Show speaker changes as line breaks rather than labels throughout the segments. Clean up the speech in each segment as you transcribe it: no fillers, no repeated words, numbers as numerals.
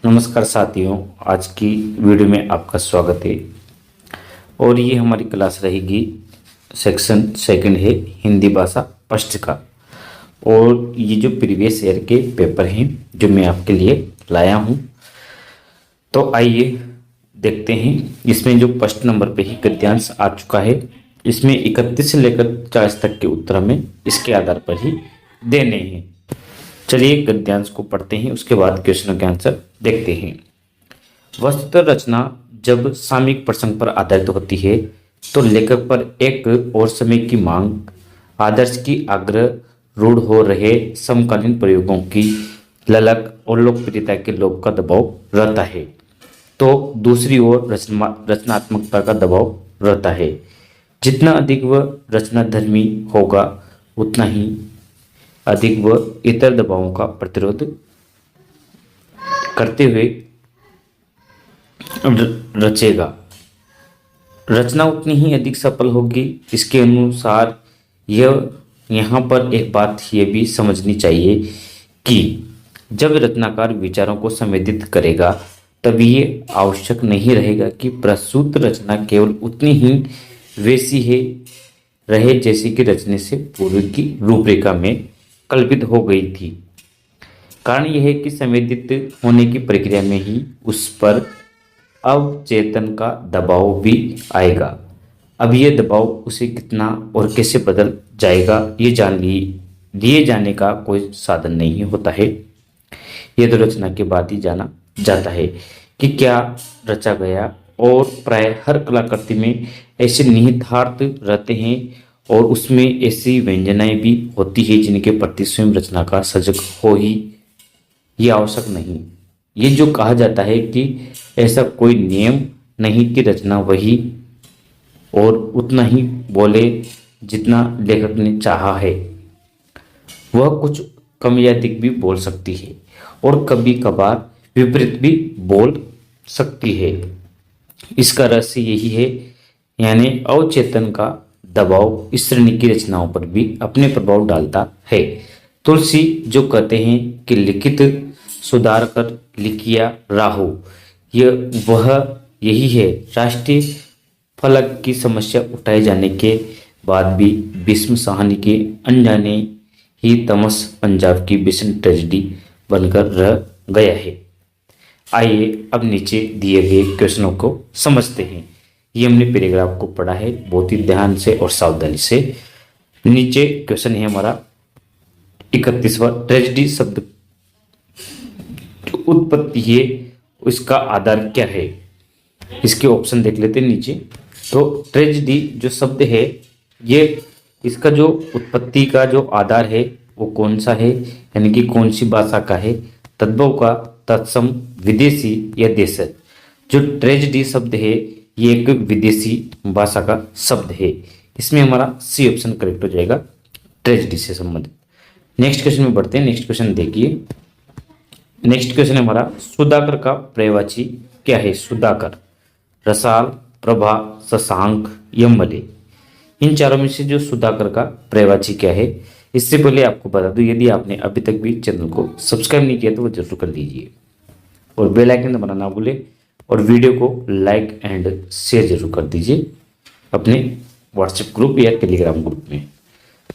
नमस्कार साथियों, आज की वीडियो में आपका स्वागत है। और ये हमारी क्लास रहेगी, सेक्शन सेकंड है हिंदी भाषा फर्स्ट का। और ये जो प्रीवियस ईयर के पेपर हैं जो मैं आपके लिए लाया हूँ, तो आइए देखते हैं। इसमें जो फर्स्ट नंबर पे ही गद्यांश आ चुका है, इसमें 31 से लेकर 40 तक के उत्तर हमें इसके आधार पर ही देने हैं। चलिए गद्यांश को पढ़ते हैं, उसके बाद क्वेश्चनों के आंसर देखते हैं। वस्तुतः रचना जब सामयिक प्रसंग पर आधारित होती है तो लेखक पर एक और समय की मांग, आदर्श की आग्रह, रूढ़ हो रहे समकालीन प्रयोगों की ललक और लोकप्रियता के लोभ का दबाव रहता है। तो दूसरी ओर रचनात्मकता का दबाव रहता है। जितना अधिक वह रचनाधर्मी होगा उतना ही अधिक वह इतर दबावों का प्रतिरोध करते हुए रचेगा। रचना उतनी ही अधिक सफल होगी। इसके अनुसार यह यहाँ पर एक बात ये भी समझनी चाहिए कि जब रचनाकार विचारों को संवेदित करेगा तब ये आवश्यक नहीं रहेगा कि प्रस्तुत रचना केवल उतनी ही वैसी है रहे जैसी कि रचने से पूर्व की रूपरेखा में कल्पित हो गई थी। कारण यह है कि संवेदित होने की प्रक्रिया में ही उस पर अवचेतन का दबाव भी आएगा। अब यह दबाव उसे कितना और कैसे बदल जाएगा ये लिए जाने का कोई साधन नहीं होता है। यह तो रचना के बाद ही जाना जाता है कि क्या रचा गया। और प्राय हर कलाकृति में ऐसे निहितार्थ रहते हैं और उसमें ऐसी व्यंजनाएं भी होती है जिनके प्रति स्वयं रचनाकार सजग हो ही ये आवश्यक नहीं। ये जो कहा जाता है कि ऐसा कोई नियम नहीं कि रचना वही और उतना ही बोले जितना लेखक ने चाहा है। वह कुछ कम या अधिक भी बोल सकती है और कभी कभार विपरीत भी बोल सकती है। इसका रहस्य यही है, यानी अवचेतन का दबाव इस श्रेणी की रचनाओं पर भी अपने प्रभाव डालता है। तुलसी जो कहते हैं कि लिखित सुधार कर लिखिया राहो, यही है। राष्ट्रीय फलक की समस्या उठाए जाने के बाद भी भीष्म साहनी के अनजाने ही तमस पंजाब की भीषण ट्रेजेडी बनकर रह गया है। आइए अब नीचे दिए गए क्वेश्चनों को समझते हैं। ये हमने पैराग्राफ को पढ़ा है बहुत ही ध्यान से और सावधानी से। नीचे क्वेश्चन है हमारा 31वां, ट्रेजेडी शब्द उत्पत्ति है, इसका आधार क्या है। इसके ऑप्शन देख लेते हैं नीचे। तो ट्रेजेडी जो शब्द है, ये इसका जो उत्पत्ति का जो आधार है वो कौन सा है, यानी कि कौन सी भाषा का है। तद्भव का, तत्सम, विदेशी या देशज। जो ट्रेजेडी शब्द है ये एक विदेशी भाषा का शब्द है। इसमें हमारा सी ऑप्शन करेक्ट हो जाएगा, ट्रेजेडी से संबंधित। नेक्स्ट क्वेश्चन में बढ़ते हैं। नेक्स्ट क्वेश्चन देखिए। नेक्स्ट क्वेश्चन है हमारा, सुधाकर का पर्यायवाची क्या है। सुधाकर, रसाल, प्रभा, शशांक, यमले। इन चारों में से जो सुधाकर का पर्यायवाची क्या है। इससे पहले आपको बता दूं, यदि आपने अभी तक भी चैनल को सब्सक्राइब नहीं किया तो वो जरूर कर लीजिए और बेल आइकन दबाना ना भूलें और वीडियो को लाइक एंड शेयर जरूर कर दीजिए अपने व्हाट्सएप ग्रुप या टेलीग्राम ग्रुप में।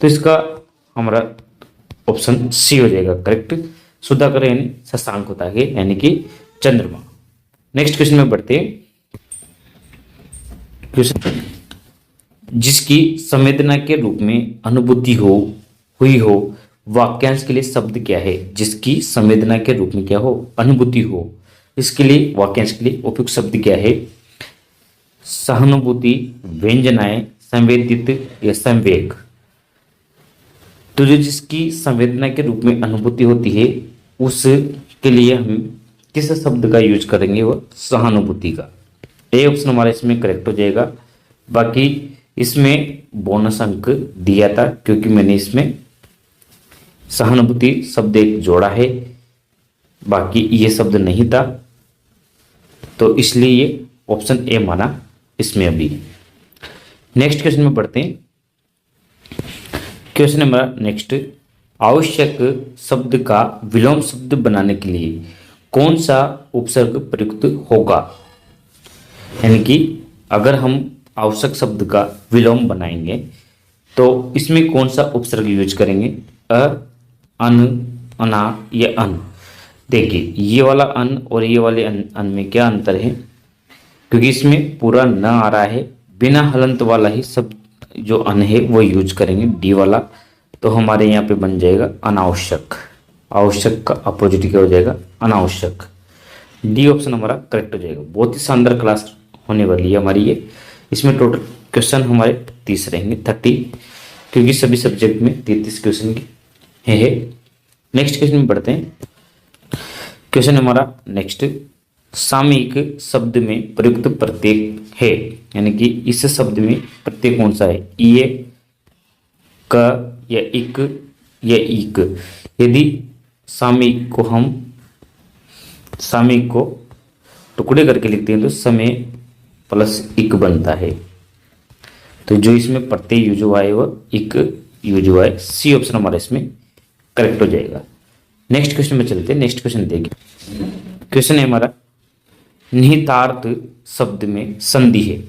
तो इसका हमारा ऑप्शन सी हो जाएगा करेक्ट। सुधाकर यानी शशांक होता है, यानी कि चंद्रमा। नेक्स्ट क्वेश्चन में बढ़ते हैं। क्वेश्चन, जिसकी संवेदना के रूप में अनुभूति हुई हो, वाक्यांश के लिए शब्द क्या है। जिसकी संवेदना के रूप में क्या हो, अनुभूति हो, इसके लिए वाक्यांश के लिए उपयुक्त शब्द क्या है। सहानुभूति, व्यंजनाएं, संवेदित या संवेग। तो जो जिसकी संवेदना के रूप में अनुभूति होती है उसके लिए हम किस शब्द का यूज करेंगे, वह सहानुभूति का। ए ऑप्शन हमारा इसमें करेक्ट हो जाएगा। बाकी इसमें बोनस अंक दिया था क्योंकि मैंने इसमें सहानुभूति शब्द एक जोड़ा है, बाकी ये शब्द नहीं था, तो इसलिए ये ऑप्शन ए माना इसमें अभी। नेक्स्ट क्वेश्चन में बढ़ते हैं। क्वेश्चन नंबर नेक्स्ट, आवश्यक शब्द का विलोम शब्द बनाने के लिए कौन सा उपसर्ग प्रयुक्त होगा। यानी कि अगर हम आवश्यक शब्द का विलोम बनाएंगे तो इसमें कौन सा उपसर्ग यूज करेंगे, अ, अन, अना या अन। देखिए ये वाला अन और ये वाले अन में क्या अंतर है, क्योंकि इसमें पूरा न आ रहा है, बिना हलंत वाला ही सब जो अन है वो यूज करेंगे, डी वाला। तो हमारे यहाँ पे बन जाएगा अनावश्यक। आवश्यक का अपोजिट क्या हो जाएगा, अनावश्यक। डी ऑप्शन हमारा करेक्ट हो जाएगा। बहुत ही शानदार क्लास होने वाली है हमारी ये। इसमें टोटल क्वेश्चन हमारे 30 रहेंगे, 30, क्योंकि सभी सब्जेक्ट में 33 क्वेश्चन की है। नेक्स्ट क्वेश्चन में बढ़ते हैं। क्वेश्चन हमारा नेक्स्ट, सामयिक शब्द में प्रयुक्त प्रत्यय है, यानी कि इस शब्द में प्रत्यय कौन सा है, ये, क या इक या ईक। यदि सामयिक को टुकड़े करके लिखते हैं तो समय प्लस इक बनता है। तो जो इसमें प्रत्यय यूज हुआ है वह इक यूज हुआ है। सी ऑप्शन हमारा इसमें करेक्ट हो जाएगा। नेक्स्ट क्वेश्चन में चलते हैं। नेक्स्ट क्वेश्चन देखिए, क्वेश्चन है हमारा, निहितार्थ शब्द में संधि है।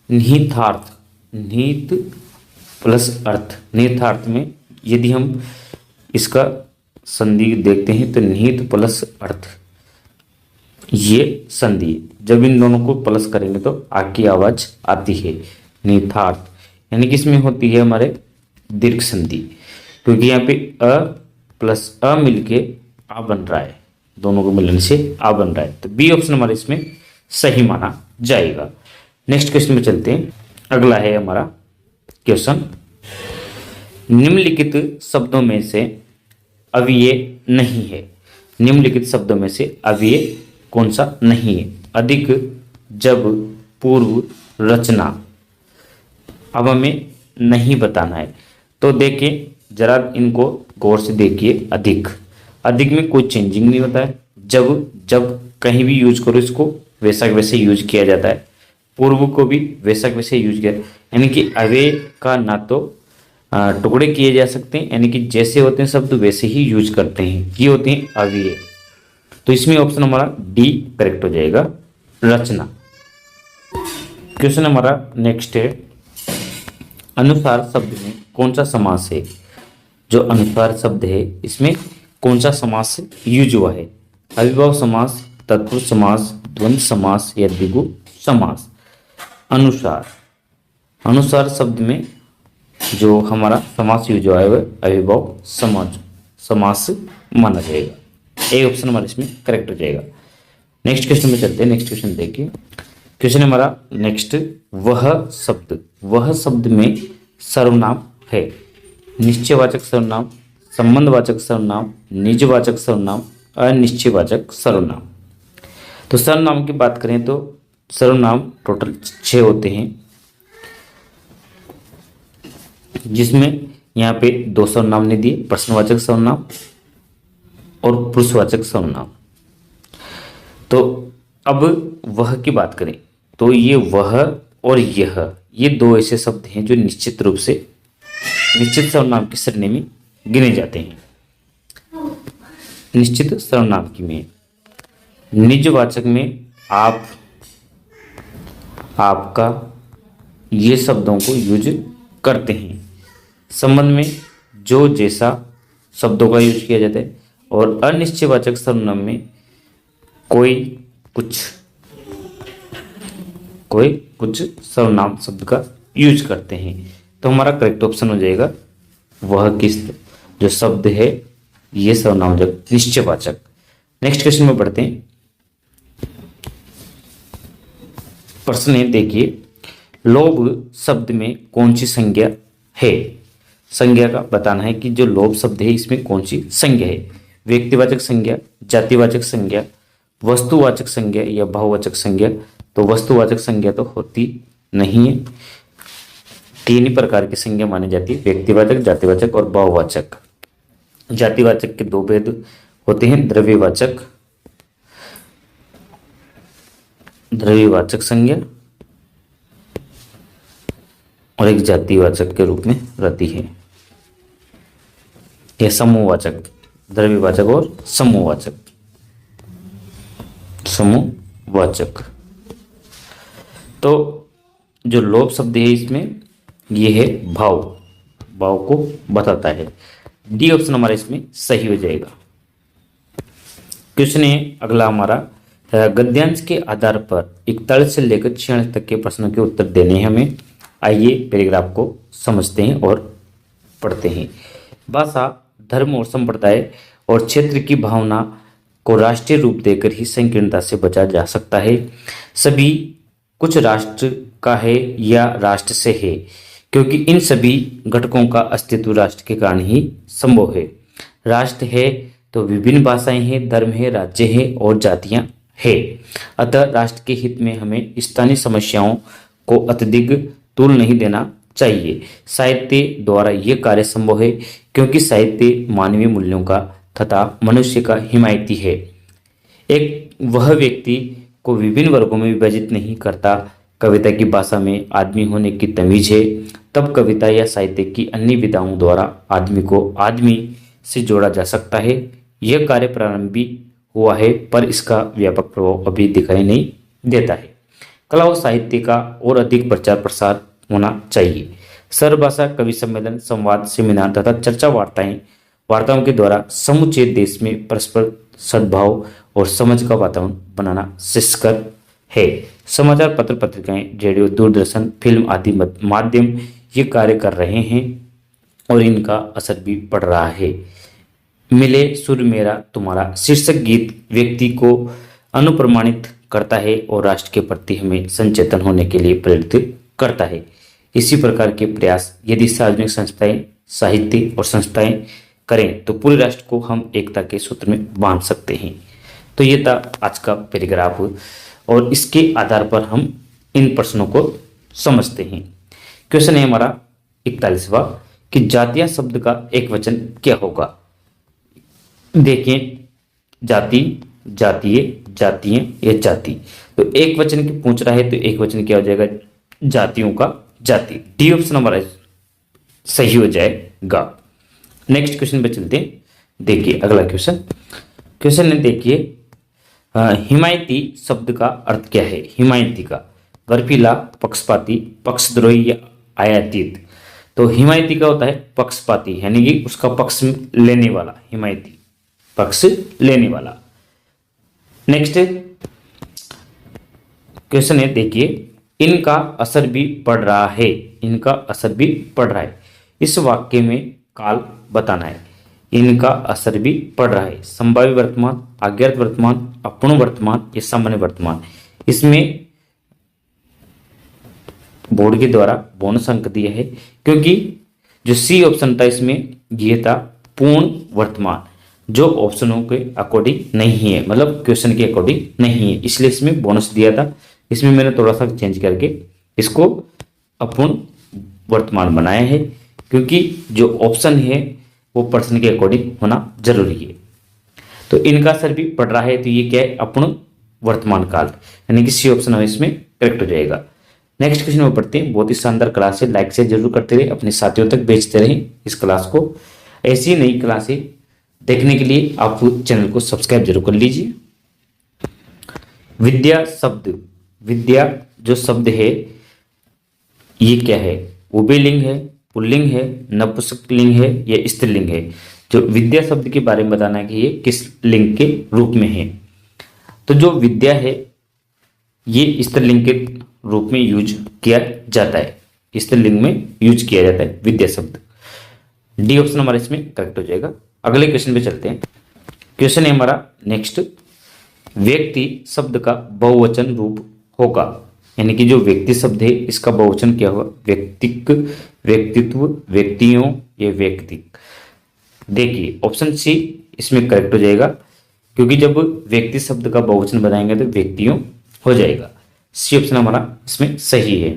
निहितार्थ, निहित प्लस अर्थ। निहितार्थ में यदि हम इसका संधि देखते हैं तो निहित प्लस अर्थ, ये संधि। जब इन दोनों को प्लस करेंगे तो आ की आवाज आती है, निहितार्थ। यानी कि इसमें होती है हमारे दीर्घ संधि, क्योंकि यहाँ पे अ प्लस अ मिलके आ बन रहा है, दोनों को मिलने से आ बन रहा है। तो बी ऑप्शन हमारे इसमें सही माना जाएगा। नेक्स्ट क्वेश्चन में चलते हैं। अगला है हमारा क्वेश्चन, निम्नलिखित शब्दों में से अव्यय नहीं है। निम्नलिखित शब्दों में से अव्यय कौन सा नहीं है, अधिक, जब, पूर्व, रचना। अब हमें नहीं बताना है, तो देखिए जरा इनको गौर से देखिए। अधिक, अधिक में कोई चेंजिंग नहीं होता है। जब, जब कहीं भी यूज करो इसको वैसा वैसे यूज किया जाता है। पूर्व को भी वैसा वैसे यूज किया, यानी कि अव्यय का ना तो टुकड़े किए जा सकते हैं, यानी कि जैसे होते हैं शब्द वैसे ही यूज करते हैं, ये होते हैं अव्यय। तो इसमें ऑप्शन हमारा डी करेक्ट हो जाएगा, रचना। क्वेश्चन हमारा नेक्स्ट है, अनुसार शब्द में कौन सा समास है। जो अनुसार शब्द है इसमें कौन सा समास यूज हुआ है, अविभाव समास, तत्पुरुष समास, द्वंद्व समास या द्विगु समास। अनुसार, अनुसार शब्द में जो हमारा समास यूज हुआ है वह अविभाव समास माना जाएगा। ए ऑप्शन हमारा इसमें करेक्ट हो जाएगा। नेक्स्ट क्वेश्चन में चलते हैं। नेक्स्ट क्वेश्चन देखिए, क्वेश्चन हमारा नेक्स्ट, वह शब्द, वह शब्द में सर्वनाम है। निश्चयवाचक सर्वनाम, संबंधवाचक सर्वनाम, निजवाचक सर्वनाम, अनिश्चयवाचक सर्वनाम। तो सर्वनाम की बात करें तो सर्वनाम टोटल 6 होते हैं, जिसमें यहाँ पे 2 सर्वनाम ने दिए, प्रश्नवाचक सर्वनाम और पुरुषवाचक सर्वनाम। तो अब वह की बात करें तो ये वह और यह, ये 2 ऐसे शब्द हैं जो निश्चित रूप से निश्चित सर्वनाम की श्रेणी में गिने जाते हैं। निश्चित सर्वनाम की में निजवाचक में आप, आपका, ये शब्दों को यूज करते हैं। संबंध में जो, जैसा शब्दों का यूज किया जाता है। और अनिश्चयवाचक सर्वनाम में कोई कुछ सर्वनाम शब्द का यूज करते हैं। तो हमारा करेक्ट ऑप्शन हो जाएगा वह किस जो शब्द है ये सर्वनामवाचक निश्चयवाचक। नेक्स्ट क्वेश्चन में पढ़ते हैं। प्रश्न है देखिए, लोभ शब्द में कौन सी संज्ञा है। संज्ञा का बताना है कि जो लोभ शब्द है इसमें कौन सी संज्ञा है। व्यक्तिवाचक संज्ञा, जातिवाचक संज्ञा, वस्तुवाचक संज्ञा या भाववाचक संज्ञा। तो वस्तुवाचक संज्ञा तो होती नहीं है। 3 ही प्रकार की संज्ञा मानी जाती है, व्यक्तिवाचक, जातिवाचक और भाववाचक। जातिवाचक के 2 भेद होते हैं, द्रव्यवाचक संज्ञा और एक जातिवाचक के रूप में रहती है। यह समूहवाचक, द्रव्यवाचक और समूहवाचक। समूहवाचक। तो जो लोभ शब्द है इसमें ये है भाव, भाव को बताता है। डी ऑप्शन हमारा इसमें सही हो जाएगा। क्वेश्चन है अगला हमारा, गद्यांश के आधार पर 41 से लेकर 46 तक के प्रश्नों के उत्तर देने हैं हमें। आइए पैराग्राफ को समझते हैं और पढ़ते हैं। भाषा, धर्म और संप्रदाय और क्षेत्र की भावना को राष्ट्रीय रूप देकर ही संकीर्णता से बचा जा सकता है। सभी कुछ राष्ट्र का है या राष्ट्र से है, क्योंकि इन सभी घटकों का अस्तित्व राष्ट्र के कारण ही संभव है। राष्ट्र है तो विभिन्न भाषाएं हैं, धर्म है, राज्य है और जातियां है। अतः राष्ट्र के हित में हमें स्थानीय समस्याओं को अत्यधिक तूल नहीं देना चाहिए। साहित्य द्वारा यह कार्य संभव है, क्योंकि साहित्य मानवीय मूल्यों का तथा मनुष्य का हिमायती है। एक वह व्यक्ति को विभिन्न वर्गों में विभाजित नहीं करता। कविता की भाषा में आदमी होने की तमीज है, तब कविता या साहित्य की अन्य विधाओं द्वारा आदमी को आदमी से जोड़ा जा सकता है। यह कार्य प्रारंभी हुआ है, पर इसका व्यापक प्रभाव अभी दिखाई नहीं देता है। कला और साहित्य का और अधिक प्रचार प्रसार होना चाहिए। सर्वभाषा कवि सम्मेलन, संवाद, सेमिनार तथा चर्चा वार्ताओं के द्वारा समूचे देश में परस्पर सद्भाव और समझ का वातावरण बनाना श्रेयस्कर है। समाचार पत्र, पत्रिकाएं, रेडियो, दूरदर्शन, फिल्म आदि माध्यम ये कार्य कर रहे हैं और इनका असर भी पड़ रहा है। मिले सुर मेरा तुम्हारा शीर्षक गीत व्यक्ति को अनुप्रमाणित करता है और राष्ट्र के प्रति हमें संचेतन होने के लिए प्रेरित करता है। इसी प्रकार के प्रयास यदि सार्वजनिक संस्थाएं, साहित्य और संस्थाएं करें तो पूरे राष्ट्र को हम एकता के सूत्र में बांध सकते हैं। तो ये था आज का पैराग्राफ और इसके आधार पर हम इन प्रश्नों को समझते हैं। क्वेश्चन है हमारा 41वां कि जातीय शब्द का एक वचन क्या होगा। देखिए, जाति, जातीय, जातीय या जाति। तो एक वचन की पूछ रहा है तो एक वचन क्या हो जाएगा, जातियों का जाति। डी ऑप्शन हमारा सही हो जाएगा। नेक्स्ट क्वेश्चन पे चलते हैं। देखिए अगला क्वेश्चन है, देखिए हिमायती शब्द का अर्थ क्या है। हिमायती का बर्फीला, पक्षपाती, पक्षद्रोही या आयातीत। तो हिमायती का होता है पक्षपाती, यानी कि उसका पक्ष लेने वाला, हिमायती पक्ष लेने वाला। नेक्स्ट क्वेश्चन है, देखिए इनका असर भी पड़ रहा है। इनका असर भी पड़ रहा है, इस वाक्य में काल बताना है। इनका असर भी पड़ रहा है, संभाव्य वर्तमान, अज्ञात वर्तमान, अपूर्ण वर्तमान या सामान्य वर्तमान। इसमें बोर्ड के द्वारा बोनस अंक दिया है, क्योंकि जो सी ऑप्शन था इसमें यह था पूर्ण वर्तमान, जो ऑप्शनों के अकॉर्डिंग नहीं है, मतलब क्वेश्चन के अकॉर्डिंग नहीं है, इसलिए इसमें बोनस दिया था। इसमें मैंने थोड़ा सा चेंज करके इसको अपूर्ण वर्तमान बनाया है, क्योंकि जो ऑप्शन है वो प्रश्न के अकॉर्डिंग होना जरूरी है। तो इनका असर भी पड़ रहा है, तो ये क्या है, अपूर्ण वर्तमान काल, यानी कि सी ऑप्शन इसमें करेक्ट हो जाएगा। नेक्स्ट क्वेश्चन में पढ़ते हैं। बहुत ही शानदार क्लास है, लाइक से जरूर करते रहे, अपने साथियों तक भेजते रहें इस क्लास को। ऐसी नई क्लासें देखने के लिए आप चैनल को सब्सक्राइब जरूर कर लीजिए। विद्या शब्द, विद्या जो शब्द है ये क्या है, उभयलिंग है, पुल्लिंग है, नपुंसकलिंग है या स्त्रीलिंग है। जो विद्या शब्द के बारे में बताना है कि ये किस लिंग के रूप में है। तो जो विद्या है ये स्त्रीलिंग के रूप में यूज किया जाता है, स्त्रीलिंग में यूज किया जाता है विद्या शब्द। डी ऑप्शन हमारा इसमें करेक्ट हो जाएगा। अगले क्वेश्चन पे चलते हैं। क्वेश्चन है हमारा नेक्स्ट, व्यक्ति शब्द का बहुवचन रूप होगा, यानी कि जो व्यक्ति शब्द है इसका बहुवचन क्या होगा, व्यक्तिक, व्यक्तित्व, व्यक्तियों या व्यक्ति। देखिए ऑप्शन सी इसमें करेक्ट हो जाएगा, क्योंकि जब व्यक्ति शब्द का बहुवचन बनाएंगे तो व्यक्तियों हो जाएगा। सी ऑप्शन हमारा इसमें सही है।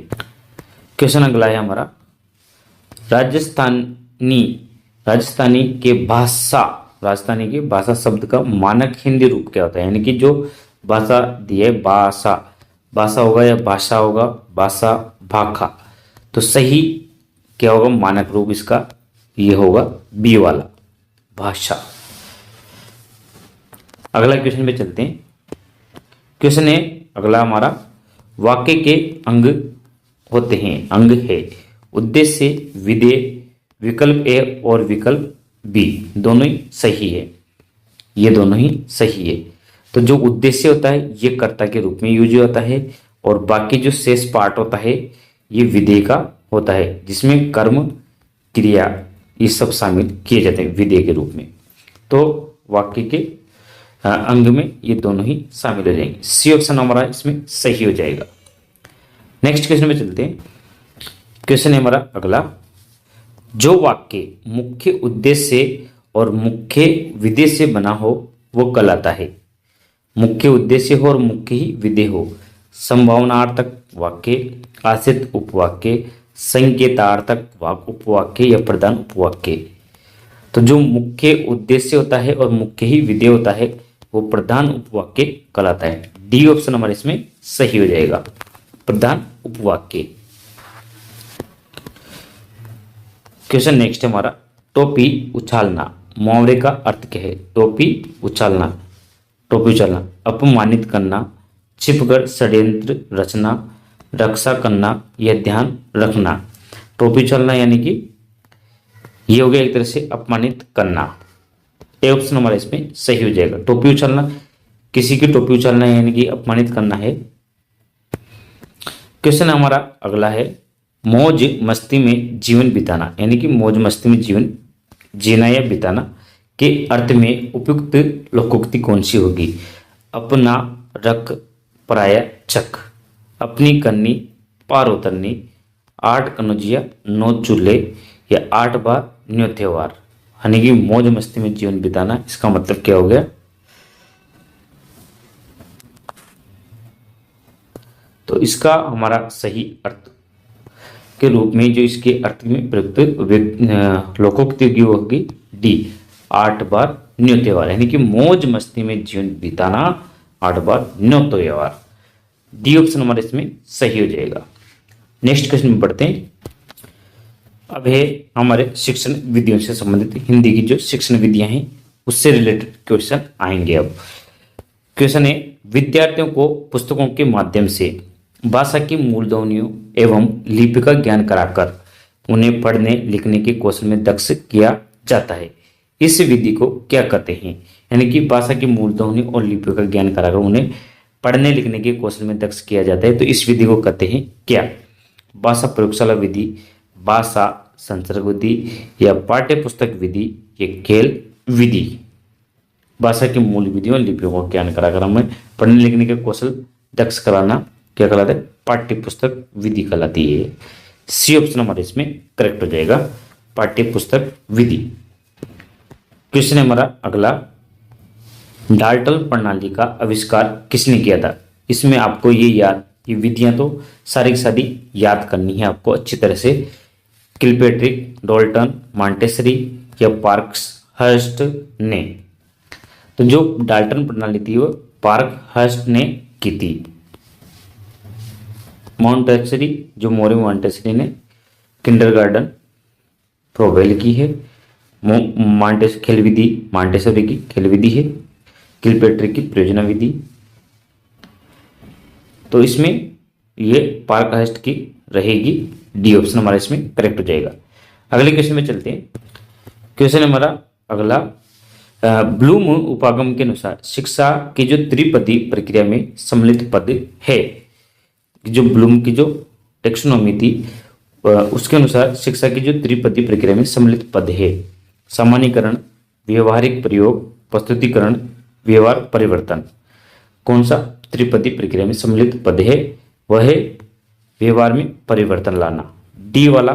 क्वेश्चन अगला है हमारा, राजस्थानी के भाषा शब्द का मानक हिंदी रूप क्या होता है, यानी कि जो भाषा दी है, भाषा होगा या भाषा होगा, भाषा, भाखा। तो सही क्या होगा, मानक रूप इसका ये होगा बी वाला, भाषा। अगला क्वेश्चन पे चलते हैं। क्वेश्चन है अगला हमारा, वाक्य के अंग होते हैं, अंग है उद्देश्य, विधेय, विकल्प ए और विकल्प बी दोनों ही सही है, ये दोनों ही सही है। तो जो उद्देश्य होता है ये कर्ता के रूप में यूज होता है, और बाकी जो शेष पार्ट होता है ये विधेय का होता है, जिसमें कर्म, क्रिया ये सब शामिल किए जाते हैं विधेय के रूप में। तो वाक्य के अंग में ये दोनों ही शामिल हो जाएंगे। सी ऑप्शन हमारा इसमें सही हो जाएगा। नेक्स्ट क्वेश्चन में चलते हैं। क्वेश्चन है हमारा अगला, जो वाक्य मुख्य उद्देश्य और मुख्य विधेय से बना हो वो कहलाता है। मुख्य उद्देश्य हो और मुख्य ही विधेय हो, संभावनार्थक वाक्य, आश्रित उपवाक्य, संकेतार्थक उपवाक्य या प्रधान उपवाक्य। तो जो मुख्य उद्देश्य होता है और मुख्य ही विधेय होता है वो प्रधान उपवाक्य कहलाता है। डी ऑप्शन हमारे इसमें सही हो जाएगा, प्रधान उपवाक्य। क्वेश्चन नेक्स्ट है हमारा, टोपी उछालना मुहावरे का अर्थ क्या है? टोपी उछालना, टोपी उछालना, अपमानित करना, छिपकर षड्यंत्र रचना, रक्षा करना या ध्यान रखना। टोपी उछालना यानी कि ये हो गया एक तरह से अपमानित करना। ए ऑप्शन हमारा इसमें सही हो जाएगा। टोपी उछालना, किसी की टोपी उछालना यानी कि अपमानित करना है। क्वेश्चन हमारा अगला है, मौज मस्ती में जीवन बिताना यानी कि मौज मस्ती में जीवन जीना या बिताना के अर्थ में उपयुक्त लोकोक्ति कौन सी होगी? अपना रख पराया चक, अपनी करनी पार उतरनी, 8 कनौजिया 9 चूल्हे या 8 बार न्यो त्योहार। यानी कि मौज मस्ती में जीवन बिताना, इसका मतलब क्या हो गया? तो इसका हमारा सही अर्थ के रूप में जो इसके अर्थ में प्रयुक्त लोकोक्ति की होगी डी, 8 बार न्यो त्योहार, यानी कि मौज मस्ती में जीवन बिताना 8 बार न्यो त्योहार। डी ऑप्शन हमारे इसमें सही हो जाएगा। नेक्स्ट क्वेश्चन में पढ़ते हैं। अब है हमारे शिक्षण विधियों से संबंधित, हिंदी की जो शिक्षण विधियां हैं उससे रिलेटेड क्वेश्चन आएंगे। अब क्वेश्चन है, विद्यार्थियों को पुस्तकों के माध्यम से भाषा की मूल ध्वनियों एवं लिपि का ज्ञान कराकर उन्हें पढ़ने लिखने के कौशल में दक्ष किया जाता है। इस विधि को क्या कहते हैं? यानी कि भाषा की मूल ध्वनि और लिपि का ज्ञान कराकर उन्हें पढ़ने लिखने के कौशल में दक्ष किया जाता है, तो इस विधि को कहते हैं क्या? भाषा प्रयोगशाला विधि, भाषा संसर्ग विधि या पाठ्य पुस्तक विधि या खेल विधि। भाषा की मूल विधियों और लिपियों का ज्ञान कराकर हमें पढ़ने लिखने के कौशल दक्ष कराना क्या कहलाता है? पाठ्य पुस्तक विधि कहलाती है। सी ऑप्शन हमारे इसमें करेक्ट हो जाएगा, पाठ्य पुस्तक विधि। क्वेश्चन है हमारा अगला, डाल्टन प्रणाली का आविष्कार किसने किया था? इसमें आपको ये विधियां तो सारी की सारी याद करनी है आपको अच्छी तरह से। किलपेट्रिक, डाल्टन, मॉन्टेसरी या पार्क्सहर्स्ट ने। तो जो डाल्टन प्रणाली थी वो पार्क्सहर्स्ट ने की थी। मॉन्टेसरी, जो मोरी मॉन्टेसरी ने किंडरगार्टन प्रोवेल की है। मॉन्टेस खेल विधि मॉन्टेसरी की खेल विधि है। किलपेट्रिक की प्रयोजना विधि। तो इसमें ये पार्क्सहर्स्ट की रहेगी। डी ऑप्शन हमारा इसमें करेक्ट हो जाएगा। अगले क्वेश्चन में चलते हैं। क्वेश्चन हमारा अगला, ब्लूम उपागम के अनुसार शिक्षा की जो त्रिपदी प्रक्रिया में सम्मिलित पद है, जो ब्लूम की जो टेक्सोनॉमी थी उसके अनुसार शिक्षा की जो त्रिपदी प्रक्रिया में सम्मिलित पद है, सामान्यीकरण, व्यवहारिक प्रयोग, प्रस्तुतिकरण, व्यवहार परिवर्तन। कौन सा त्रिपदी प्रक्रिया में सम्मिलित पद है? वह है व्यवहार में परिवर्तन लाना। डी वाला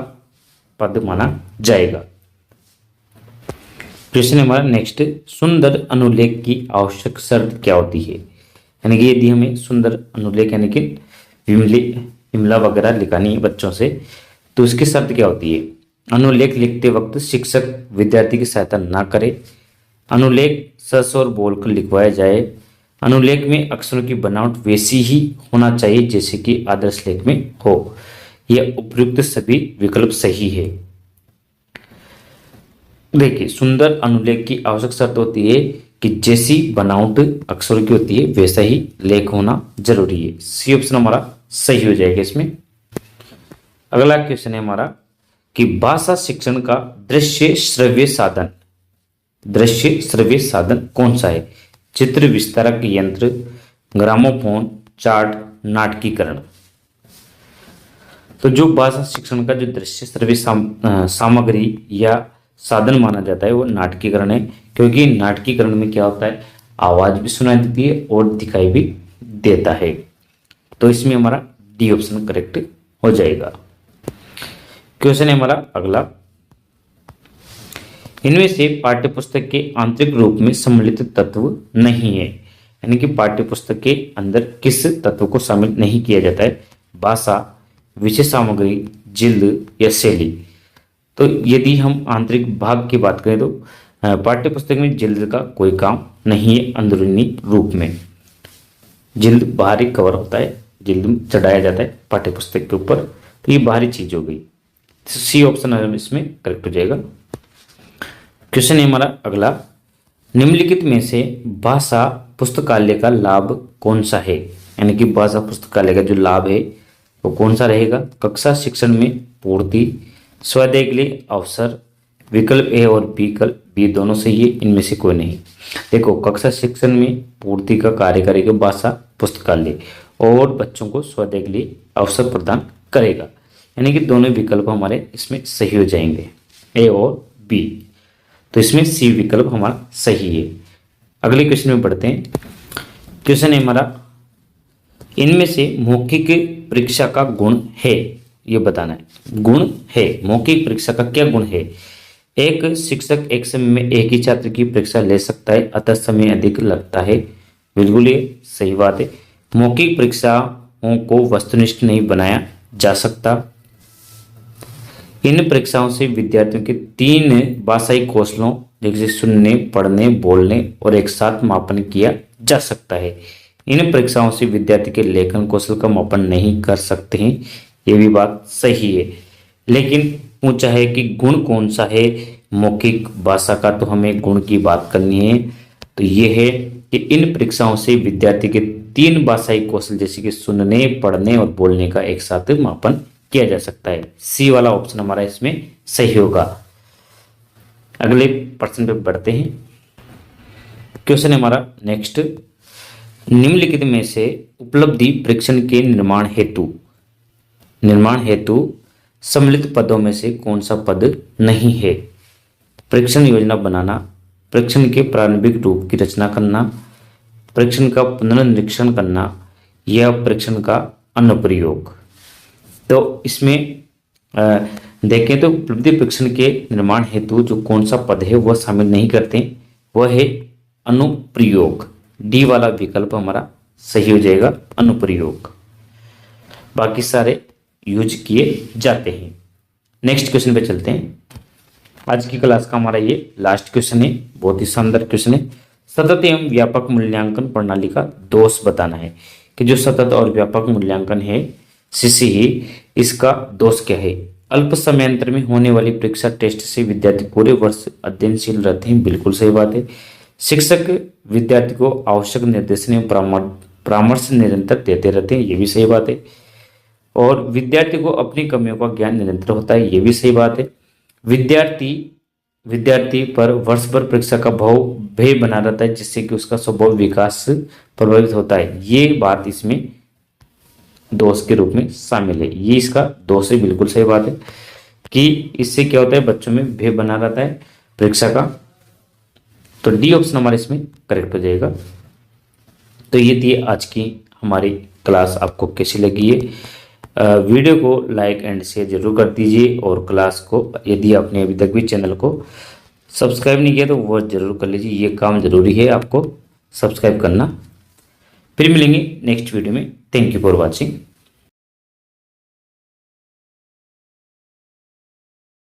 पद माना जाएगा। क्वेश्चन हमारा नेक्स्ट, सुंदर अनुलेख की आवश्यक शर्त क्या होती है? यानी कि यदि हमें सुंदर अनुलेख यानी कि इमला वगैरह लिखानी है बच्चों से, तो उसकी शर्त क्या होती है? अनुलेख लिखते वक्त शिक्षक विद्यार्थी की सहायता ना करे, अनुलेख सस और बोलकर लिखवाया जाए, अनुलेख में अक्षरों की बनावट वैसी ही होना चाहिए जैसे कि आदर्श लेख में हो। यह उपयुक्त सभी विकल्प सही है। देखिए, सुंदर अनुलेख की आवश्यक शर्त होती है कि जैसी बनावट अक्षरों की होती है वैसा ही लेख होना जरूरी है। सी ऑप्शन हमारा सही हो जाएगा इसमें। अगला क्वेश्चन है हमारा कि भाषा शिक्षण का दृश्य श्रव्य साधन कौन सा है? चित्र, विस्तारक यंत्र, ग्रामोफोन, चार्ट, नाटकीकरण। तो जो भाषा शिक्षण का जो दृश्य श्रव्य सामग्री या साधन माना जाता है वो नाटकीकरण है, क्योंकि नाटकीकरण में क्या होता है, आवाज भी सुनाई देती है और दिखाई भी देता है। तो इसमें हमारा डी ऑप्शन करेक्ट हो जाएगा। क्वेश्चन है हमारा अगला, इनमें से पाठ्यपुस्तक के आंतरिक रूप में सम्मिलित तत्व नहीं है, यानी कि पाठ्यपुस्तक के अंदर किस तत्व को शामिल नहीं किया जाता है? भाषा, विषय सामग्री, जिल्द या शैली। तो यदि हम आंतरिक भाग की बात करें तो पाठ्यपुस्तक में जिल्द का कोई काम नहीं है अंदरूनी रूप में। जिल्द बाहरी कवर होता है, जिल्द चढ़ाया जाता है पाठ्यपुस्तक के ऊपर, तो ये बाहरी चीज हो गई। सी ऑप्शन इसमें करेक्ट हो जाएगा। क्वेश्चन है हमारा अगला, निम्नलिखित में से भाषा पुस्तकालय का लाभ कौन सा है? यानी कि भाषा पुस्तकालय का जो लाभ है वो कौन सा रहेगा? कक्षा शिक्षण में पूर्ति, स्वाध्याय के लिए अवसर, विकल्प ए और विकल्प बी दोनों सही है, इनमें से कोई नहीं। देखो, कक्षा शिक्षण में पूर्ति का कार्य करेगा भाषा पुस्तकालय और बच्चों को स्वाध्याय के लिए अवसर प्रदान करेगा, यानी कि दोनों विकल्प हमारे इसमें सही हो जाएंगे, ए और बी। तो इसमें सी विकल्प हमारा सही है। अगले क्वेश्चन में बढ़ते हैं। क्वेश्चन है हमारा, इनमें से मौखिक परीक्षा का गुण है, ये बताना है। गुण है, मौखिक परीक्षा का क्या गुण है? एक शिक्षक एक समय में एक ही छात्र की परीक्षा ले सकता है, अतः समय अधिक लगता है। बिल्कुल ये सही बात है। मौखिक परीक्षाओं को वस्तुनिष्ठ नहीं बनाया जा सकता। इन परीक्षाओं से विद्यार्थियों के 3 भाषाई कौशलों जैसे सुनने, पढ़ने, बोलने और एक साथ मापन किया जा सकता है। इन परीक्षाओं से विद्यार्थी के लेखन कौशल का मापन नहीं कर सकते हैं, ये भी बात सही है। लेकिन पूछा है कि गुण कौन सा है मौखिक भाषा का, तो हमें गुण की बात करनी है। तो ये है कि इन परीक्षाओं से विद्यार्थी के 3 भाषाई कौशल जैसे कि सुनने, पढ़ने और बोलने का एक साथ मापन किया जा सकता है। सी वाला ऑप्शन हमारा इसमें सही होगा। अगले प्रश्न पे बढ़ते हैं। क्वेश्चन है हमारा नेक्स्ट, निम्नलिखित में से उपलब्धि परीक्षण के निर्माण हेतु सम्मिलित पदों में से कौन सा पद नहीं है? परीक्षण योजना बनाना, परीक्षण के प्रारंभिक रूप की रचना करना, परीक्षण का पुनर्निरीक्षण करना या परीक्षण का अनुप्रयोग। तो इसमें देखें तो उपलब्धि परीक्षण के निर्माण हेतु जो कौन सा पद है वह शामिल नहीं करते, वह है अनुप्रयोग। डी वाला विकल्प हमारा सही हो जाएगा, अनुप्रयोग। बाकी सारे यूज किए जाते हैं। नेक्स्ट क्वेश्चन पे चलते हैं। आज की क्लास का हमारा ये लास्ट क्वेश्चन है, बहुत ही शानदार क्वेश्चन है। सतत एवं व्यापक मूल्यांकन प्रणाली का दोष बताना है कि जो सतत और व्यापक मूल्यांकन है सीसीई, इसका दोष क्या है? अल्प समयांतर में होने वाली परीक्षा टेस्ट से विद्यार्थी पूरे वर्ष अध्ययनशील रहते हैं, बिल्कुल सही बात है। शिक्षक विद्यार्थी को आवश्यक निर्देशन एवं परामर्श निरंतर देते रहते हैं, ये भी सही बात है। और विद्यार्थी को अपनी कमियों का ज्ञान निरंतर होता है, ये भी सही बात है। विद्यार्थी पर वर्ष भर परीक्षा का भय बना रहता है, जिससे कि उसका स्वभाव विकास प्रभावित होता है, ये बात इसमें दोष के रूप में शामिल है। ये इसका दोष है, बिल्कुल सही बात है कि इससे क्या होता है, बच्चों में भय बना रहता है परीक्षा का। तो डी ऑप्शन हमारे इसमें करेक्ट हो जाएगा। तो ये थी आज की हमारी क्लास, आपको कैसी लगी है? वीडियो को लाइक एंड शेयर जरूर कर दीजिए और क्लास को यदि आपने अभी तक भी चैनल को सब्सक्राइब नहीं किया तो वो जरूर कर लीजिए, ये काम जरूरी है आपको सब्सक्राइब करना। फिर मिलेंगे नेक्स्ट वीडियो में। Thank you for watching.